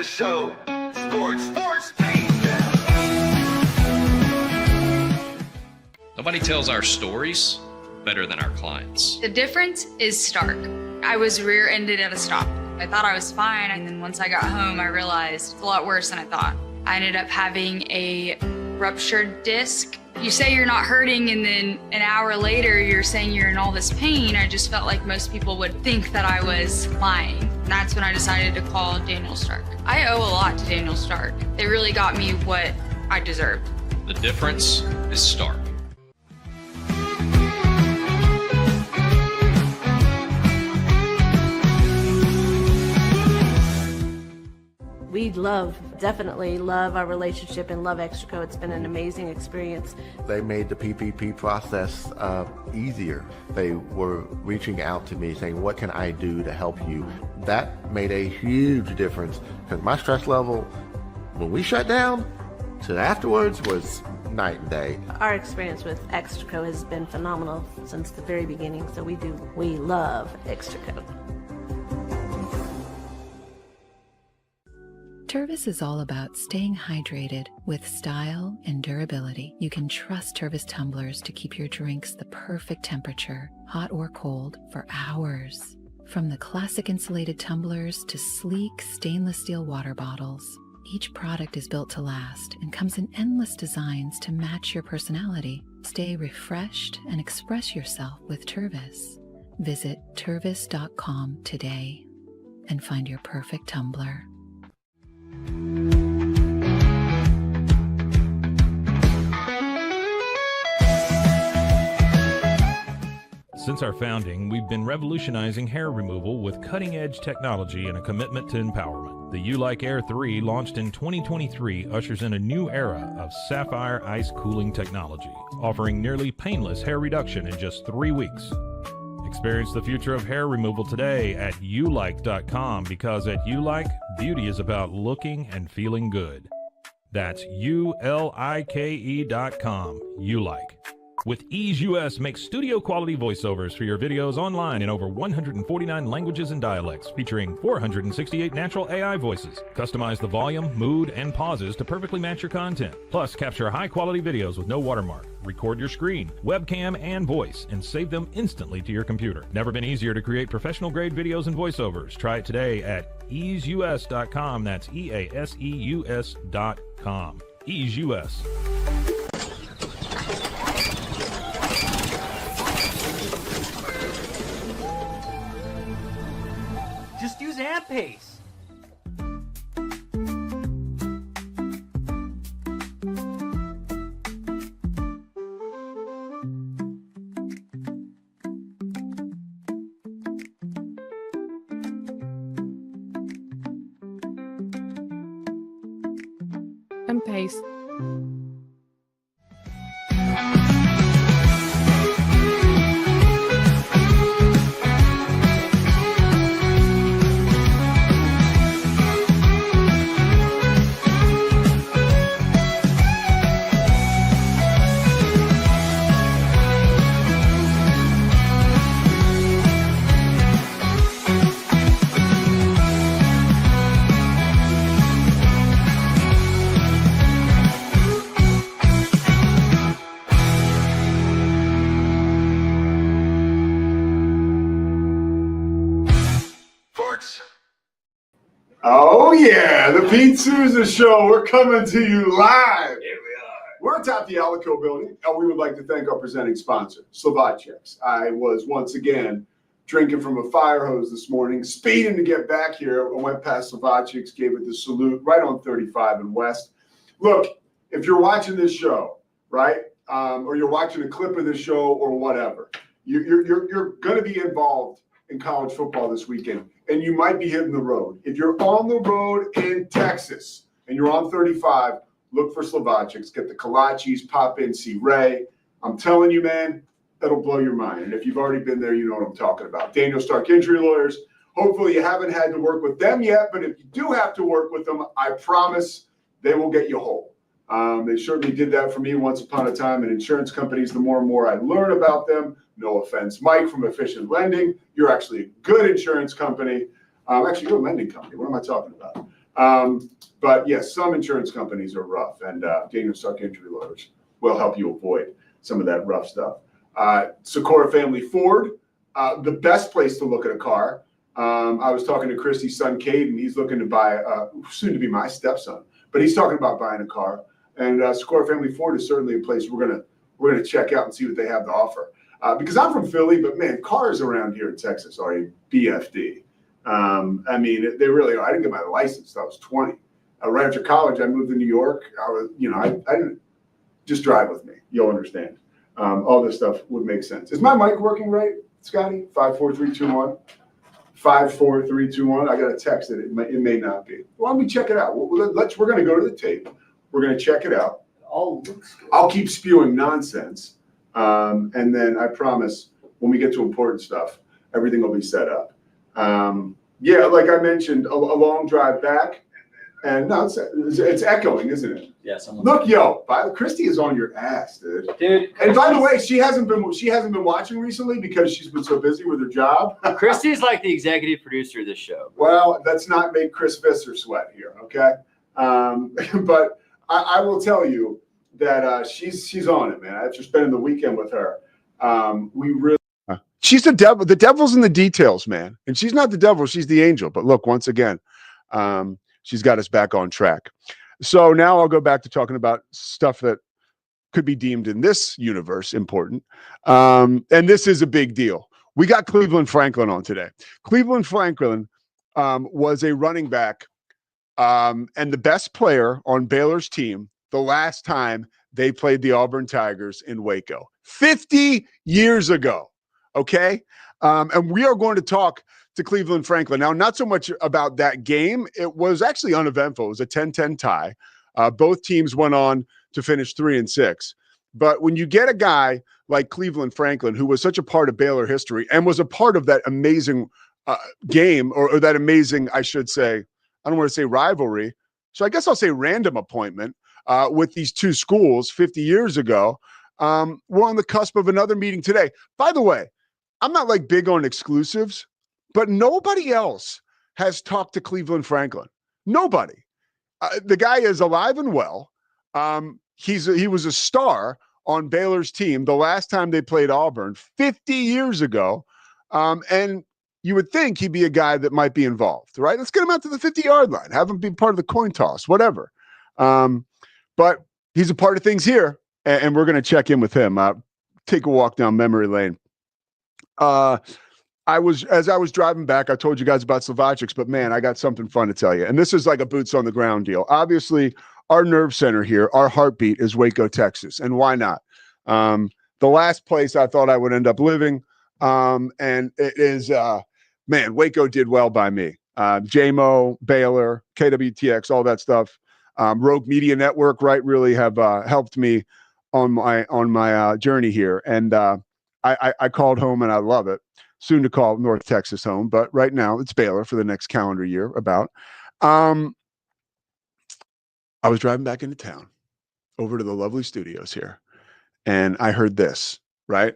For show. Sports. Nobody tells our stories better than our clients. The difference is stark. I was rear-ended at a stop. I thought I was fine, and then once I got home, I realized it's a lot worse than I thought. I ended up having a ruptured disc. You say you're not hurting, and then an hour later, you're saying you're in all this pain. I just felt like most people would think that I was lying. And that's when I decided to call Daniel Stark. I owe a lot to Daniel Stark. They really got me what I deserved. The difference is stark. We definitely love our relationship and love Extraco. It's been an amazing experience. They made the PPP process easier. They were reaching out to me saying, what can I do to help you? That made a huge difference because my stress level when we shut down to afterwards was night and day. Our experience with Extraco has been phenomenal since the very beginning, so we love Extraco. Tervis is all about staying hydrated with style and durability. You can trust Tervis tumblers to keep your drinks the perfect temperature, hot or cold, for hours. From the classic insulated tumblers to sleek stainless steel water bottles, each product is built to last and comes in endless designs to match your personality. Stay refreshed and express yourself with Tervis. Visit tervis.com today and find your perfect tumbler. Since our founding, we've been revolutionizing hair removal with cutting-edge technology and a commitment to empowerment. The U-Like Air 3, launched in 2023, ushers in a new era of sapphire ice cooling technology, offering nearly painless hair reduction in just 3 weeks. Experience the future of hair removal today at ulike.com, because at Ulike, beauty is about looking and feeling good. That's ulike.com. Ulike. With Ease US, make studio quality voiceovers for your videos online in over 149 languages and dialects, featuring 468 natural AI voices. Customize the volume, mood, and pauses to perfectly match your content. Plus, capture high quality videos with no watermark. Record your screen, webcam, and voice, and save them instantly to your computer. Never been easier to create professional grade videos and voiceovers. Try it today at easeus.com. That's EASEUS.com. Ease US. Just use AMP-Pace. AMP-Pace. Oh yeah, the Pete Sousa Show. We're coming to you live. Here we are. We're atop the Alico building, and we would like to thank our presenting sponsor, Slovakians. I was once again drinking from a fire hose this morning, speeding to get back here. I went past Slovakians, gave it the salute right on 35 and West. Look, if you're watching this show, right, or you're watching a clip of this show or whatever, you're going to be involved in college football this weekend, and you might be hitting the road. If you're on the road in Texas and you're on 35, look for Slovakians. Get the kolaches, pop in, see Ray. I'm telling you, man, that'll blow your mind. And if you've already been there, you know what I'm talking about. Daniel Stark Injury Lawyers. Hopefully you haven't had to work with them yet, but if you do have to work with them, I promise they will get you whole. They certainly did that for me once upon a time. And insurance companies, the more and more I learn about them, no offense, Mike from Efficient Lending, you're actually a good insurance company. Actually, you're a lending company. What am I talking about? But yes, some insurance companies are rough, and Daniel Suck Injury Lawyers will help you avoid some of that rough stuff. Socorro Family Ford, the best place to look at a car. I was talking to Christy's son, Caden. He's looking to buy, soon to be my stepson, but he's talking about buying a car. And Socorro Family Ford is certainly a place we're gonna check out and see what they have to offer. Because I'm from Philly, but man, cars around here in Texas are a BFD. I mean, they really are. I didn't get my license until I was 20. Right after college, I moved to New York. I didn't just drive with me. You'll understand. All this stuff would make sense. Is my mic working right, Scotty? 5, 4, 3, 2, 1. 5, 4, 3, 2, 1. I got to text it. It may not be. Why don't we check it out? We're going to go to the tape. We're going to check it out. All looks good. I'll keep spewing nonsense. And then I promise when we get to important stuff, everything will be set up. Yeah, like I mentioned, a long drive back. And no, it's echoing, isn't it? Yeah. Look, Christy is on your ass, dude. And by the way, she hasn't been watching recently because she's been so busy with her job. Christy's like the executive producer of this show. Well, let's not make Chris Visser sweat here, okay? But I will tell you that she's on it, man. After spending the weekend with her, we really. She's the devil. The devil's in the details, man. And she's not the devil; she's the angel. But look, once again, she's got us back on track. So now I'll go back to talking about stuff that could be deemed in this universe important. And this is a big deal. We got Cleveland Franklin on today. Cleveland Franklin was a running back and the best player on Baylor's team the last time they played the Auburn Tigers in Waco. 50 years ago, okay? And we are going to talk to Cleveland Franklin. Now, not so much about that game. It was actually uneventful. It was a 10-10 tie. Both teams went on to finish 3-6. But when you get a guy like Cleveland Franklin, who was such a part of Baylor history and was a part of that amazing game, or that amazing, I should say, I don't want to say rivalry, so I guess I'll say random appointment with these two schools 50 years ago, we're on the cusp of another meeting today. By the way, I'm not like big on exclusives, but nobody else has talked to Cleveland Franklin. Nobody. The guy is alive and well. He was a star on Baylor's team the last time they played Auburn 50 years ago. And you would think he'd be a guy that might be involved, right? Let's get him out to the 50-yard line, have him be part of the coin toss, whatever. But he's a part of things here, and we're going to check in with him. Take a walk down memory lane. As I was driving back, I told you guys about Slovacic's, but man, I got something fun to tell you. And this is like a boots on the ground deal. Obviously, our nerve center here, our heartbeat is Waco, Texas. And why not? The last place I thought I would end up living. And it is, Waco did well by me. JMO, Baylor, KWTX, all that stuff. Rogue Media Network, right, really have helped me on my journey here. And I called home and I love it. Soon to call North Texas home, but right now it's Baylor for the next calendar year about. I was driving back into town over to the lovely studios here, and I heard this, right?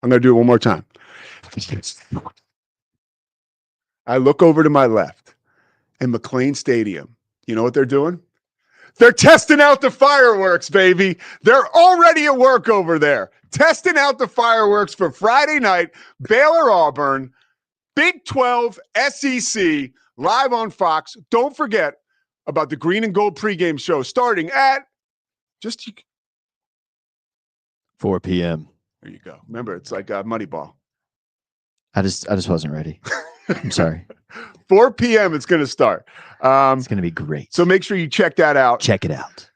I'm going to do it one more time. I look over to my left, and McLean Stadium, you know what they're doing? They're testing out the fireworks, baby. They're already at work over there, testing out the fireworks for Friday night, Baylor Auburn, Big 12 SEC, live on Fox. Don't forget about the Green and Gold pregame show starting at just 4 p.m. There you go. Remember, it's like Moneyball. I just wasn't ready. I'm sorry. 4 p.m. it's going to start. It's going to be great. So make sure you check that out. Check it out.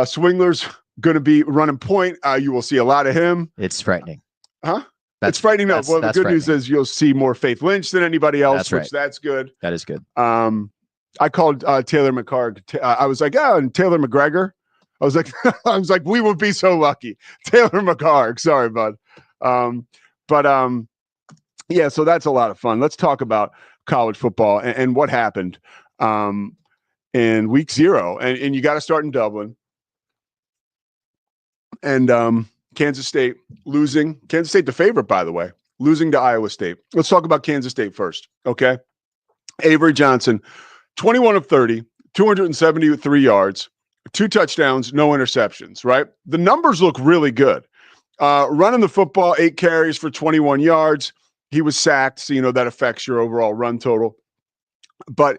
Swingler's going to be running point. You will see a lot of him. It's frightening. Huh? It's frightening. No, well, the good news is you'll see more Faith Lynch than anybody else, that's good. That is good. I called Taylor McCarg. I was like, and Taylor McGregor. I was like, we would be so lucky. Taylor McCarg. Sorry, bud. Yeah, so that's a lot of fun. Let's talk about college football and what happened in week 0. And you got to start in Dublin. And Kansas State losing. Kansas State the favorite, by the way, losing to Iowa State. Let's talk about Kansas State first, okay? Avery Johnson, 21 of 30, 273 yards, 2 touchdowns, no interceptions, right? The numbers look really good. Running the football, 8 carries for 21 yards. He was sacked, so that affects your overall run total. But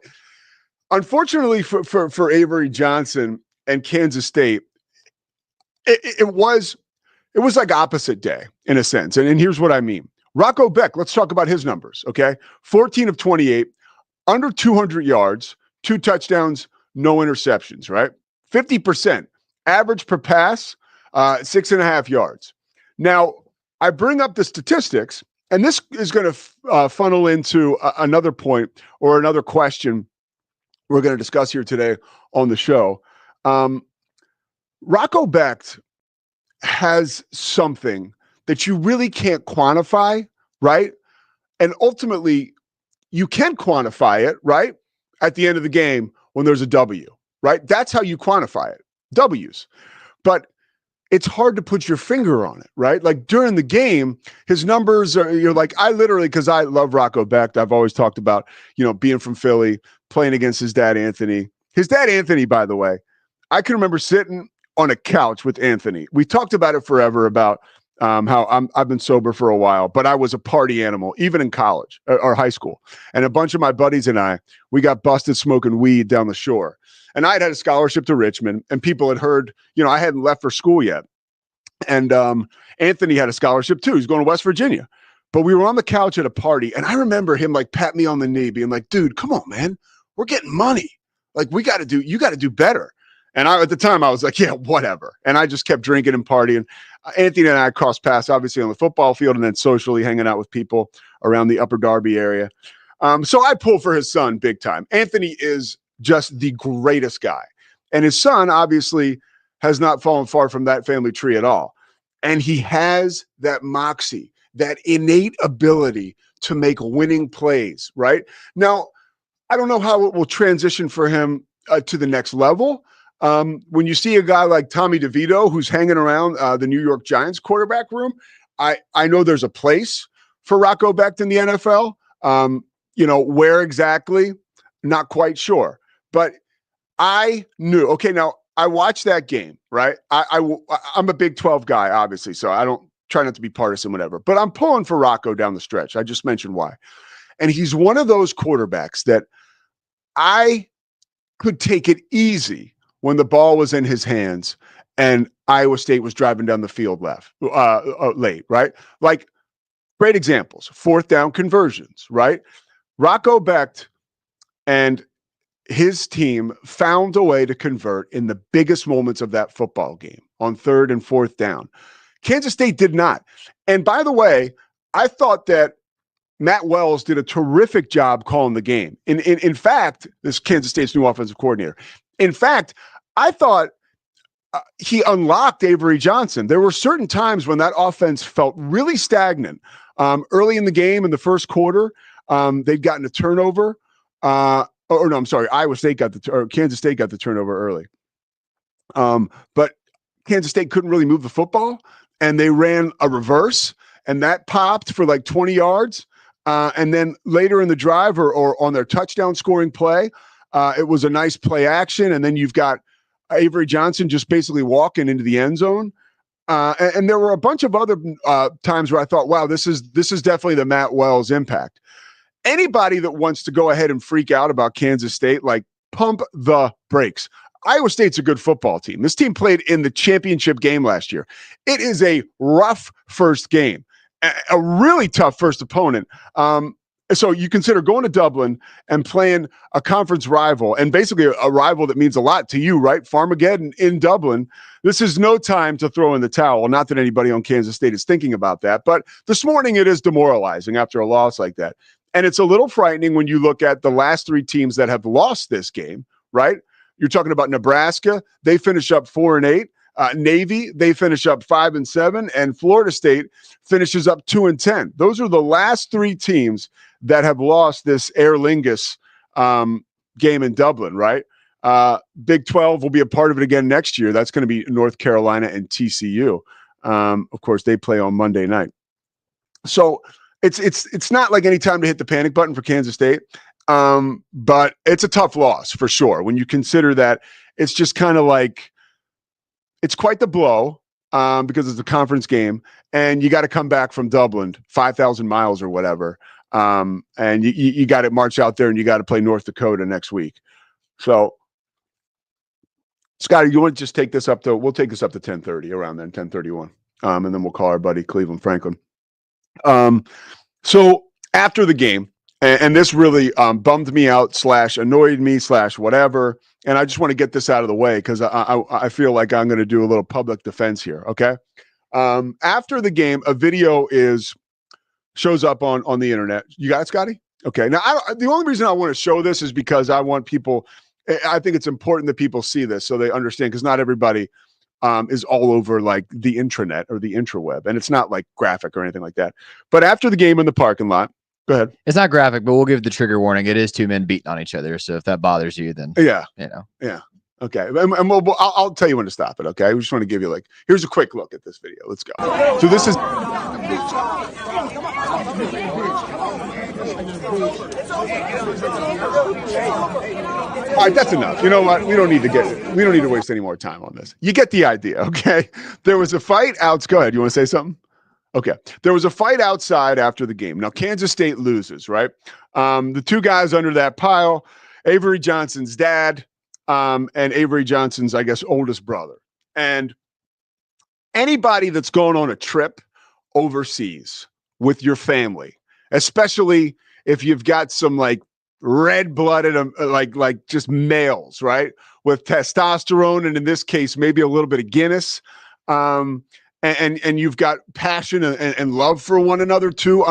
unfortunately for Avery Johnson and Kansas State, it was like opposite day in a sense. And here's what I mean. Rocco Beck, let's talk about his numbers, okay? 14 of 28, under 200 yards, 2 touchdowns, no interceptions, right? 50%. Average per pass, 6.5 yards. Now, I bring up the statistics, and this is going to funnel into another point or another question we're going to discuss here today on the show. Rocco Beck has something that you really can't quantify, right? And ultimately, you can quantify it, right? At the end of the game when there's a W, right? That's how you quantify it, W's. But it's hard to put your finger on it, right? Like during the game, his numbers are, I literally, because I love Rocco Beck. I've always talked about, being from Philly, playing against his dad, Anthony. His dad, Anthony, by the way, I can remember sitting on a couch with Anthony. We talked about it forever about how I've been sober for a while, but I was a party animal, even in college or high school. And a bunch of my buddies and I, we got busted smoking weed down the shore. And I had a scholarship to Richmond, and people had heard, I hadn't left for school yet. And Anthony had a scholarship too. He's going to West Virginia. But we were on the couch at a party, and I remember him pat me on the knee, being like, dude, come on, man. We're getting money. Like, you got to do better. And at the time, I was like, yeah, whatever. And I just kept drinking and partying. Anthony and I crossed paths, obviously, on the football field and then socially hanging out with people around the Upper Darby area. So I pull for his son big time. Anthony is just the greatest guy. And his son, obviously, has not fallen far from that family tree at all. And he has that moxie, that innate ability to make winning plays, right? Now, I don't know how it will transition for him to the next level. When you see a guy like Tommy DeVito, who's hanging around the New York Giants quarterback room, I know there's a place for Rocco Beck in the NFL. Where exactly, not quite sure. But I knew, okay, now I watched that game, right? I'm a Big 12 guy, obviously, so I don't try not to be partisan, whatever. But I'm pulling for Rocco down the stretch. I just mentioned why. And he's one of those quarterbacks that I could take it easy when the ball was in his hands and Iowa State was driving down the field late, right? Like, great examples, 4th down conversions, right? Rocco Beck and his team found a way to convert in the biggest moments of that football game on 3rd and 4th down. Kansas State did not. And by the way, I thought that Matt Wells did a terrific job calling the game. In fact, this Kansas State's new offensive coordinator. In fact, I thought he unlocked Avery Johnson. There were certain times when that offense felt really stagnant. Early in the game, in the first quarter, they'd gotten a turnover. Iowa State Kansas State got the turnover early. But Kansas State couldn't really move the football, and they ran a reverse, and that popped for like 20 yards. And then later in the drive or on their touchdown scoring play, it was a nice play action. And then you've got Avery Johnson just basically walking into the end zone. And there were a bunch of other times where I thought, wow, this is definitely the Matt Wells impact. Anybody that wants to go ahead and freak out about Kansas State, like, pump the brakes. Iowa State's a good football team. This team played in the championship game last year. It is a rough first game, a really tough first opponent. So you consider going to Dublin and playing a conference rival, and basically a rival that means a lot to you, right? Farmegeddon in Dublin. This is no time to throw in the towel. Not that anybody on Kansas State is thinking about that, but this morning it is demoralizing after a loss like that. And it's a little frightening when you look at the last 3 teams that have lost this game, right? You're talking about Nebraska. They finish up 4-8. Navy, they finish up 5-7, and Florida State finishes up 2-10. Those are the last 3 teams that have lost this Aer Lingus game in Dublin, right? Big 12 will be a part of it again next year. That's going to be North Carolina and TCU. Of course, they play on Monday night. So it's not like any time to hit the panic button for Kansas State. But it's a tough loss for sure. When you consider that it's just kind of like, it's quite the blow because it's a conference game and you got to come back from Dublin, 5,000 miles or whatever. And you got to march out there and you got to play North Dakota next week. So, Scotty, you want to just take this up to, we'll take this up to 10:30 around then, 10:31. And then we'll call our buddy Cleveland Franklin. So after the game, and this really bummed me out / annoyed me / whatever. And I just want to get this out of the way because I feel like I'm going to do a little public defense here. Okay. After the game, a video shows up on the internet. You got it, Scotty? Okay. Now, the only reason I want to show this is because I want people, I think it's important that people see this so they understand, because not everybody is all over like the intranet or the intraweb. And it's not like graphic or anything like that. But after the game in the parking lot, go ahead. It's not graphic, but we'll give the trigger warning. It is two men beating on each other. So if that bothers you, then yeah, Yeah. Okay. And I'll tell you when to stop it. Okay. We just want to give you here's a quick look at this video. Let's go. So this is. All right, that's enough. You know what? We don't need to waste any more time on this. You get the idea, okay? There was a fight out. Go ahead. You want to say something? Okay. There was a fight outside after the game. Now, Kansas State loses, right? The two guys under that pile, Avery Johnson's dad, and Avery Johnson's, I guess, oldest brother. And anybody that's going on a trip overseas with your family, especially if you've got some like red-blooded, like just males, right? With testosterone, and in this case, maybe a little bit of Guinness, and you've got passion and love for one another too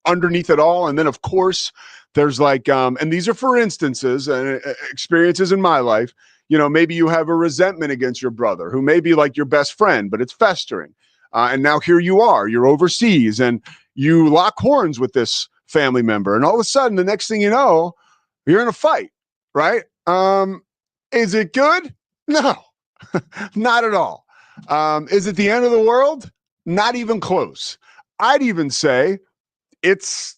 underneath it all. And then, of course, there's like, and these are for instances and experiences in my life. You know, maybe you have a resentment against your brother who may be like your best friend, but it's festering. And now here you are, you're overseas and you lock horns with this family member. And all of a sudden, the next thing you know, you're in a fight, right? Is it good? No, not at all. Is it the end of the world? Not even close. I'd even say it's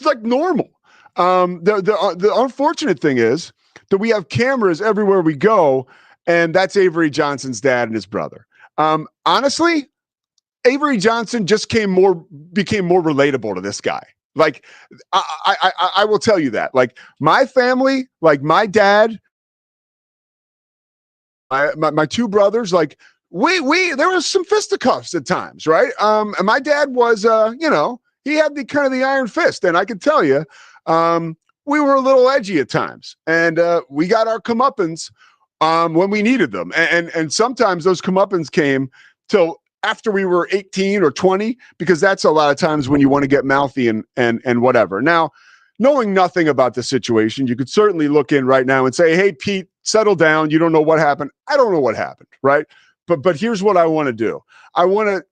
like normal. The unfortunate thing is that we have cameras everywhere we go, and that's Avery Johnson's dad and his brother. Honestly, Avery Johnson just became more relatable to this guy. Like, I will tell you that. Like, my family, like my dad, my two brothers, like there was some fisticuffs at times, right? And my dad was, he had the kind of the iron fist, and I can tell you, we were a little edgy at times, and we got our comeuppance when we needed them, and sometimes those comeuppance came till after we were 18 or 20, because that's a lot of times when you want to get mouthy and whatever. Now, knowing nothing about the situation, you could certainly look in right now and say, hey, Pete, settle down. You don't know what happened. I don't know what happened, right? But here's what I want to do. I want to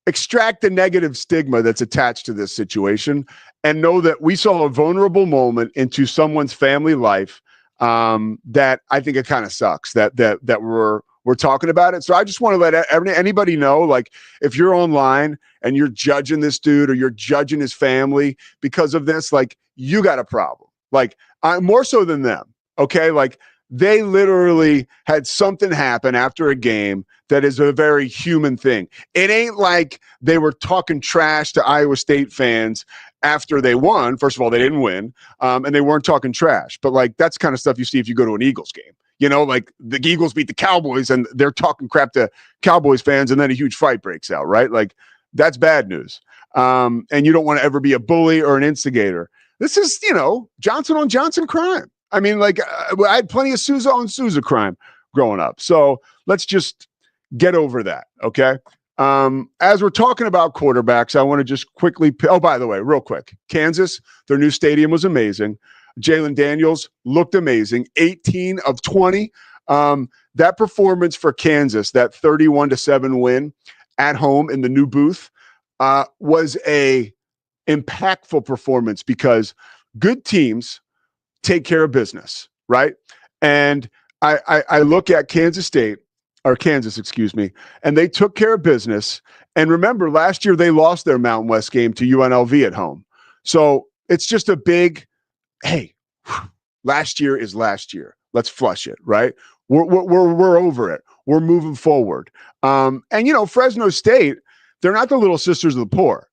extract the negative stigma that's attached to this situation and know that we saw a vulnerable moment into someone's family life that I think it kind of sucks that we're talking about it. So I just want to let anybody know, like, if you're online and you're judging this dude or you're judging his family because of this, like, you got a problem. Like, more so than them. Okay. Like, they literally had something happen after a game that is a very human thing. It ain't like they were talking trash to Iowa State fans after they won. First of all, they didn't win. And they weren't talking trash, but like, that's kind of stuff you see if you go to an Eagles game. You know, like the Eagles beat the Cowboys and they're talking crap to Cowboys fans, and then a huge fight breaks out, right? Like, that's bad news. And you don't want to ever be a bully or an instigator. This is, Johnson on Johnson crime. I mean, like, I had plenty of Sousa on Sousa crime growing up. So let's just get over that, okay? As we're talking about quarterbacks, I want to just quickly – oh, by the way, real quick, Kansas, their new stadium was amazing. Jalen Daniels looked amazing, 18 of 20. That performance for Kansas, that 31-7 win at home in the new booth, was a impactful performance because good teams take care of business, right? And I look at Kansas, excuse me, and they took care of business. And remember, last year they lost their Mountain West game to UNLV at home. So it's just a big hey, last year is last year. Let's flush it, right? We're over it. We're moving forward. And Fresno State, they're not the little sisters of the poor.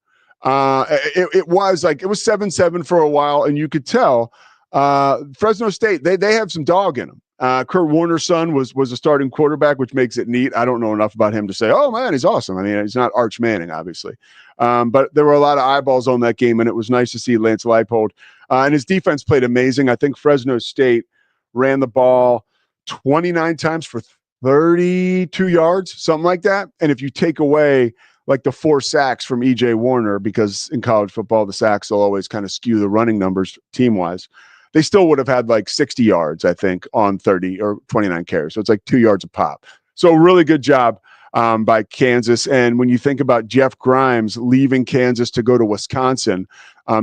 It was 7-7 for a while, and you could tell Fresno State, they have some dog in them. Kurt Warner's son was a starting quarterback, which makes it neat. I don't know enough about him to say, oh man, he's awesome. I mean, he's not Arch Manning, obviously. But there were a lot of eyeballs on that game, and it was nice to see Lance Leipold. And his defense played amazing. I think Fresno State ran the ball 29 times for 32 yards, something like that. And if you take away like the 4 sacks from E.J. Warner, because in college football, the sacks will always kind of skew the running numbers team-wise, they still would have had like 60 yards, I think, on 30 or 29 carries. So it's like 2 yards a pop. So really good job by Kansas. And when you think about Jeff Grimes leaving Kansas to go to Wisconsin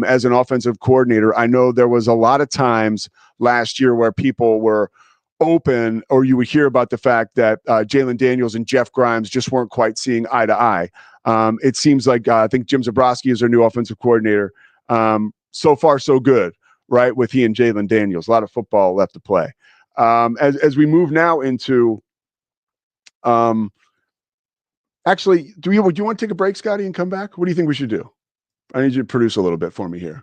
as an offensive coordinator, I know there was a lot of times last year where people were open, or you would hear about the fact that Jalen Daniels and Jeff Grimes just weren't quite seeing eye to eye. It seems like I think Jim Zabrowski is their new offensive coordinator. So far, so good, right, with he and Jalen Daniels. A lot of football left to play. As we move now into actually, do you want to take a break, Scotty, and come back? What do you think we should do? I need you to produce a little bit for me here.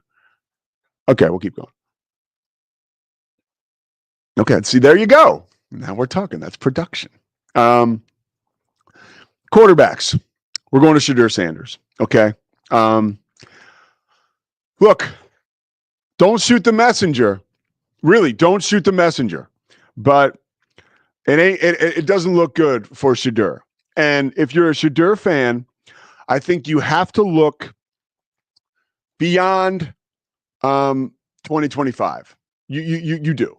Okay, we'll keep going. Okay, see, there you go. Now we're talking. That's production. Quarterbacks. We're going to Shedeur Sanders. Okay. Look, don't shoot the messenger. Really, don't shoot the messenger. But it doesn't look good for Shedeur. And if you're a Shedeur fan, I think you have to look beyond 2025. You do.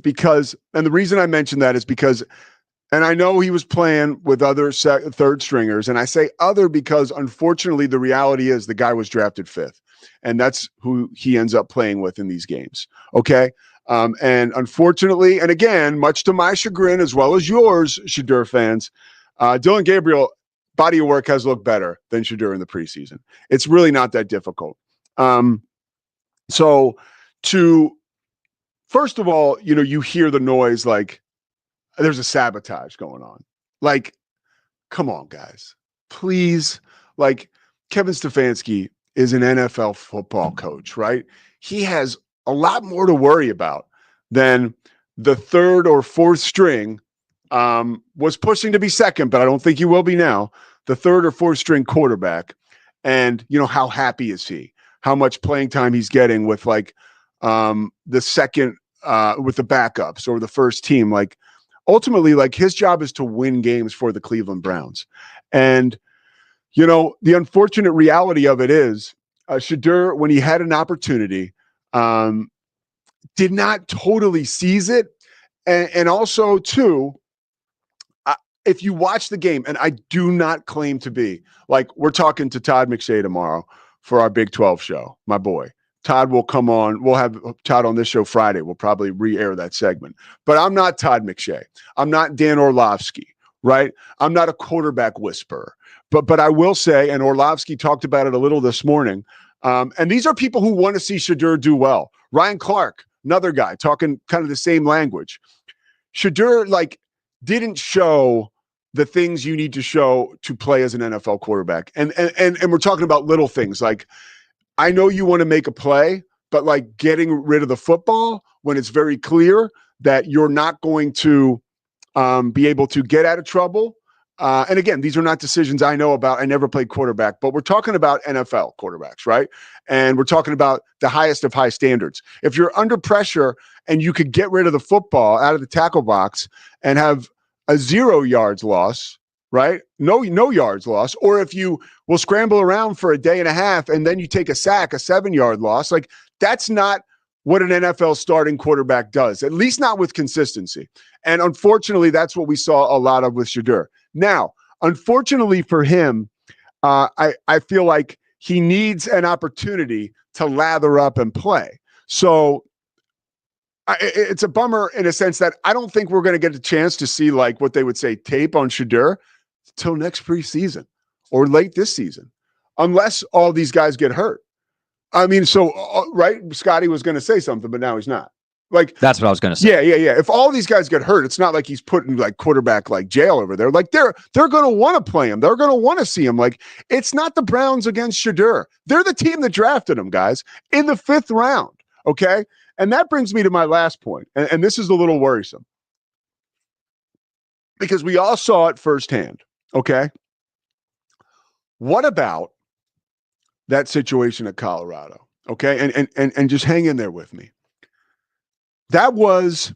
Because, and the reason I mention that is because, and I know he was playing with other third stringers, and I say other because unfortunately the reality is the guy was drafted 5th, and that's who he ends up playing with in these games. Okay. And unfortunately, and again, much to my chagrin as well as yours, Shedeur fans, Dylan Gabriel body of work has looked better than Shedeur in the preseason. It's really not that difficult. So to, first of all, you hear the noise like there's a sabotage going on. Like, come on, guys, please. Like, Kevin Stefanski is an NFL football coach, right? He has a lot more to worry about than the 3rd or 4th string was pushing to be 2nd, but I don't think he will be now. The 3rd or 4th string quarterback. And, how happy is he? How much playing time he's getting with like the second with the backups or the first team. Like, ultimately, like, his job is to win games for the Cleveland Browns. And, the unfortunate reality of it is Shedeur, when he had an opportunity, did not totally seize it. And also, too, if you watch the game, and I do not claim to be, like, we're talking to Todd McShay tomorrow for our Big 12 show, my boy. Todd will come on. We'll have Todd on this show Friday. We'll probably re-air that segment. But I'm not Todd McShay. I'm not Dan Orlovsky, right? I'm not a quarterback whisperer. But I will say, and Orlovsky talked about it a little this morning, and these are people who want to see Shedeur do well. Ryan Clark, another guy, talking kind of the same language. Shedeur, like, didn't show the things you need to show to play as an NFL quarterback. And we're talking about little things like, I know you want to make a play, but like getting rid of the football when it's very clear that you're not going to be able to get out of trouble. And again, these are not decisions I know about. I never played quarterback, but we're talking about NFL quarterbacks, right? And we're talking about the highest of high standards. If you're under pressure and you could get rid of the football out of the tackle box and have a 0 yards loss, right? No yards loss. Or if you will scramble around for a day and a half and then you take a sack, a 7-yard loss, like, that's not what an NFL starting quarterback does, at least not with consistency. And unfortunately, that's what we saw a lot of with Shedeur. Now, unfortunately for him, I feel like he needs an opportunity to lather up and play. So it's a bummer in a sense that I don't think we're going to get a chance to see, like, what they would say tape on Shedeur till next preseason or late this season, unless all these guys get hurt. I mean, so right, Scotty was going to say something, but now he's not. Like That's what I was going to say. Yeah. If all these guys get hurt, it's not like he's putting like quarterback like jail over there. Like they're going to want to play him. They're going to want to see him. Like it's not the Browns against Shedeur. They're the team that drafted him, guys, in the 5th round. Okay, and that brings me to my last point, and this is a little worrisome because we all saw it firsthand. Okay, what about that situation at Colorado? Okay, and just hang in there with me. That was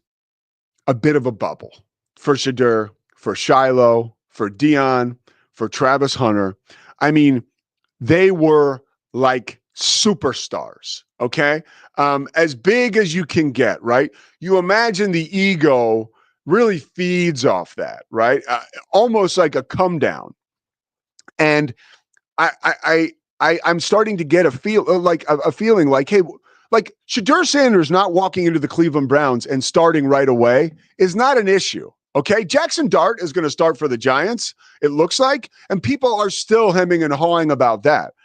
a bit of a bubble for Shedeur, for Shiloh, for Dion, for Travis Hunter. I mean, they were like superstars, okay? As big as you can get, right? You imagine the ego really feeds off that, right? Almost like a come down. And I'm starting to get a feeling like, hey, like Shedeur Sanders not walking into the Cleveland Browns and starting right away is not an issue. Okay. Jackson Dart is going to start for the Giants, it looks like, and people are still hemming and hawing about that.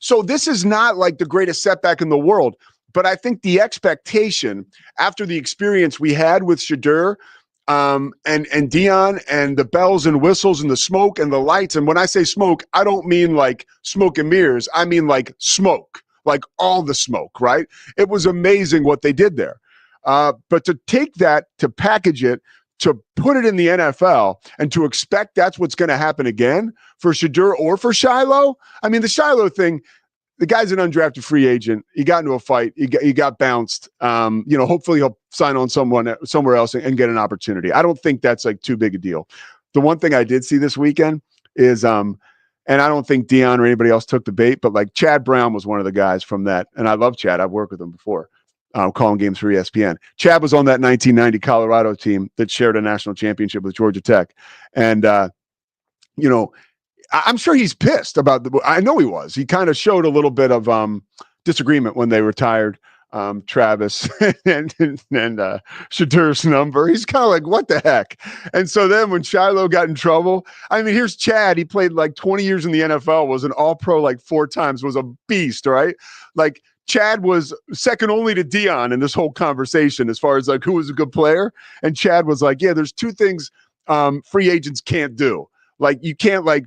So this is not like the greatest setback in the world, but I think the expectation after the experience we had with Shedeur and Dion and the bells and whistles and the smoke and the lights. And when I say smoke, I don't mean like smoke and mirrors. I mean like smoke. Like all the smoke, right? It was amazing what they did there. But to take that, to package it, to put it in the NFL, and to expect that's what's going to happen again for Shedeur or for Shiloh. I mean, the Shiloh thing, the guy's an undrafted free agent. He got into a fight. He got bounced. Hopefully he'll sign on somewhere else and get an opportunity. I don't think that's like too big a deal. The one thing I did see this weekend is and I don't think Dion or anybody else took the bait, but like Chad Brown was one of the guys from that. And I love Chad. I've worked with him before, calling games for ESPN. Chad was on that 1990 Colorado team that shared a national championship with Georgia Tech. And, I'm sure he's pissed about I know he was. He kind of showed a little bit of disagreement when they retired Travis and Shedeur's number. He's kind of like, what the heck? And so then when Shiloh got in trouble, I mean, here's Chad. He played like 20 years in the NFL, was an all-pro like 4 times, was a beast, right? Like Chad was second only to Dion in this whole conversation as far as like who was a good player. And Chad was like, yeah, there's 2 things free agents can't do. Like you can't like,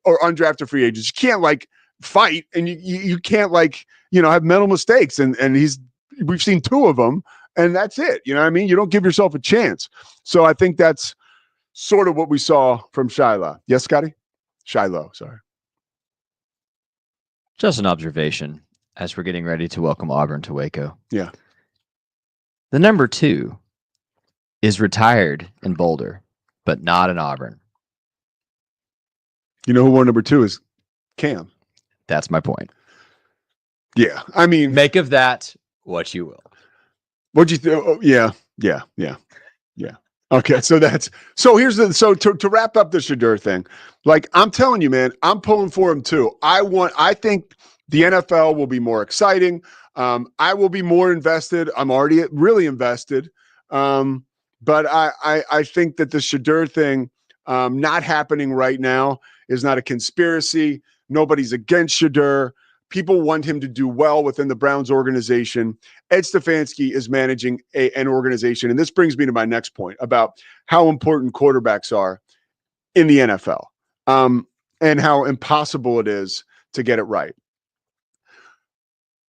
or undrafted free agents, you can't like fight, and you can't like, have mental mistakes. And we've seen 2 of them, and that's it. You know what I mean? You don't give yourself a chance. So I think that's sort of what we saw from Shiloh. Yes, Scotty? Shiloh, sorry. Just an observation as we're getting ready to welcome Auburn to Waco. Yeah. The number 2 is retired in Boulder, but not in Auburn. You know who wore number 2 is? Cam. That's my point. Yeah. I mean, make of that what you will. What'd you think? Oh, yeah. Okay. So to wrap up the Shedeur thing, like I'm telling you, man, I'm pulling for him too. I think the NFL will be more exciting. I will be more invested. I'm already really invested. But I think that the Shedeur thing not happening right now is not a conspiracy. Nobody's against Shedeur. People want him to do well within the Browns organization. Ed Stefanski is managing an organization. And this brings me to my next point about how important quarterbacks are in the NFL and how impossible it is to get it right.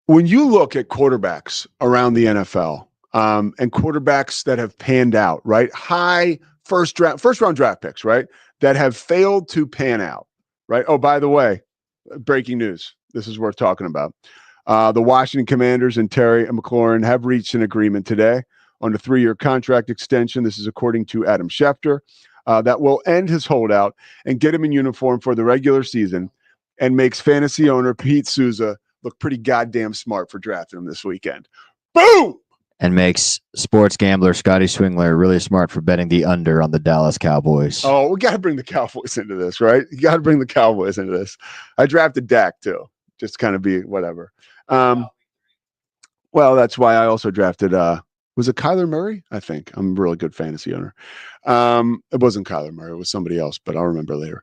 When you look at quarterbacks around the NFL and quarterbacks that have panned out, right? High first round draft picks, right? That have failed to pan out, right? Oh, by the way, breaking news. This is worth talking about. The Washington Commanders and Terry McLaurin have reached an agreement today on a 3-year contract extension. This is according to Adam Schefter, that will end his holdout and get him in uniform for the regular season and makes fantasy owner Pete Sousa look pretty goddamn smart for drafting him this weekend. Boom! And makes sports gambler Scotty Swingler really smart for betting the under on the Dallas Cowboys. Oh, we got to bring the Cowboys into this, right? You got to bring the Cowboys into this. I drafted Dak too, just kind of be whatever. Well, that's why I also drafted, was it Kyler Murray? I think. I'm a really good fantasy owner. It wasn't Kyler Murray. It was somebody else, but I'll remember later.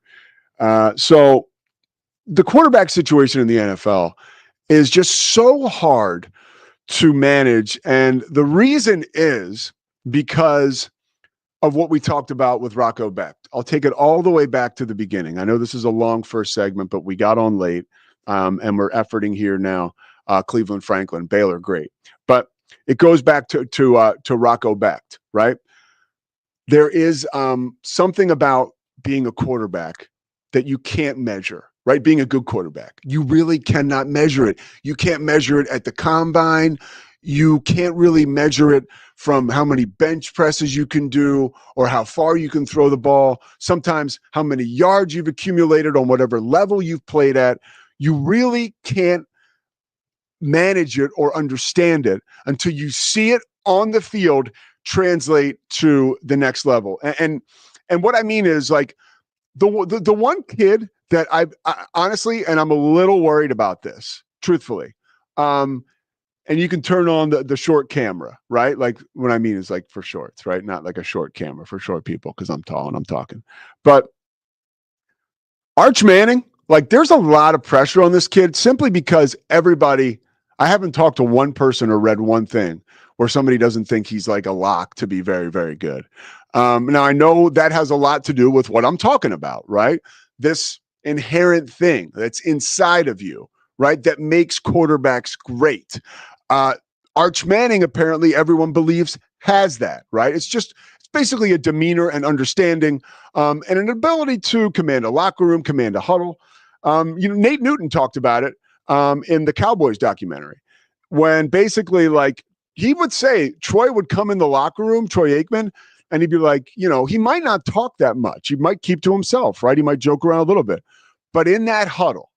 So the quarterback situation in the NFL is just so hard to manage. And the reason is because of what we talked about with Rocco Becht. I'll take it all the way back to the beginning. I know this is a long first segment, but we got on late, and we're efforting here now. Cleveland Franklin, Baylor, great. But it goes back to Rocco Becht, right? There is something about being a quarterback that you can't measure, right? Being a good quarterback. You really cannot measure it. You can't measure it at the combine. You can't really measure it from how many bench presses you can do or how far you can throw the ball. Sometimes how many yards you've accumulated on whatever level you've played at. You really can't manage it or understand it until you see it on the field translate to the next level. And what I mean is, like, the one kid that I honestly, and I'm a little worried about this, truthfully. And you can turn on the short camera, right? Like, what I mean is, like, for shorts, right? Not like a short camera for short people, because I'm tall and I'm talking. But Arch Manning, like, there's a lot of pressure on this kid simply because everybody, I haven't talked to one person or read one thing where somebody doesn't think he's like a lock to be very, very good. Now, I know that has a lot to do with what I'm talking about, right? This inherent thing that's inside of you, right? That makes quarterbacks great. Arch Manning, apparently everyone believes, has that, right? It's basically a demeanor and understanding, and an ability to command a locker room, command a huddle. Nate Newton talked about it in the Cowboys documentary, when basically, like, he would say Troy would come in the locker room, Troy Aikman, and he'd be like, he might not talk that much. He might keep to himself, right? He might joke around a little bit. But in that huddle,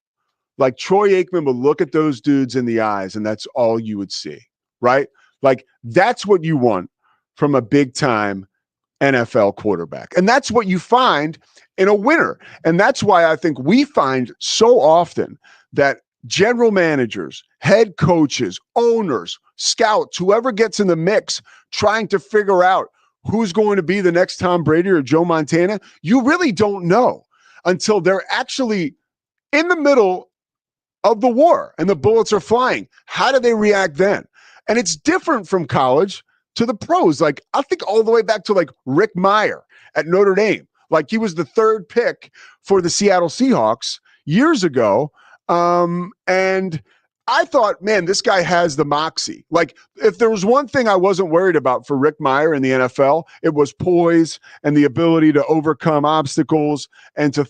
like, Troy Aikman would look at those dudes in the eyes, and that's all you would see, right? Like, that's what you want from a big-time NFL quarterback. And that's what you find in a winner. And that's why I think we find so often that general managers, head coaches, owners, scouts, whoever gets in the mix trying to figure out who's going to be the next Tom Brady or Joe Montana, you really don't know until they're actually in the middle of the war and the bullets are flying. How do they react then? And it's different from college to the pros. Like, I think all the way back to, like, Rick Meyer at Notre Dame. Like, he was the third pick for the Seattle Seahawks years ago. And I thought, man, this guy has the moxie. Like, if there was one thing I wasn't worried about for Rick Meyer in the NFL, it was poise and the ability to overcome obstacles and to,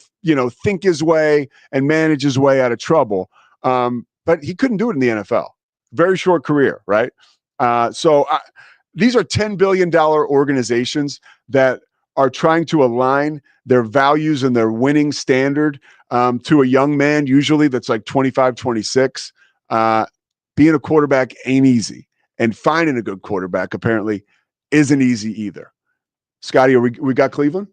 think his way and manage his way out of trouble. But he couldn't do it in the NFL. Very short career, right? These are $10 billion organizations that are trying to align their values and their winning standard to a young man, usually that's like 25, 26. Being a quarterback ain't easy. And finding a good quarterback apparently isn't easy either. Scotty, we got Cleveland?